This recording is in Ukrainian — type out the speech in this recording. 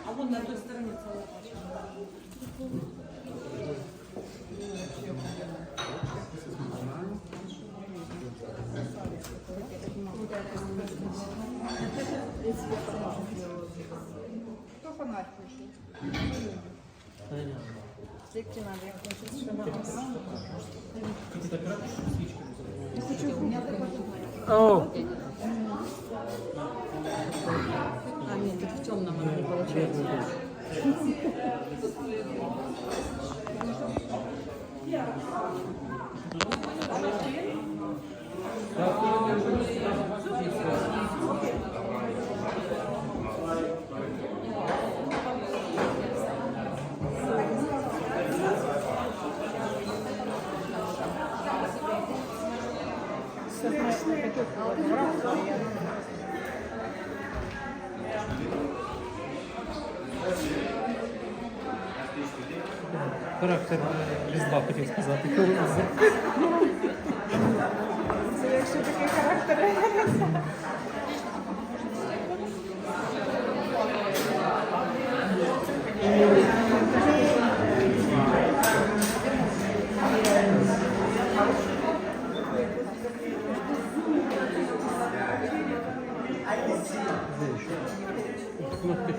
А вон на той стороне целая пачка. Хто фонарь пише? Скільки надо, я хочу, що надо. Я хочу, у мене О, А, нет, тут в темном оно не получается. характер Різдва хотів сказати. Це якщо такий характер. Кнопки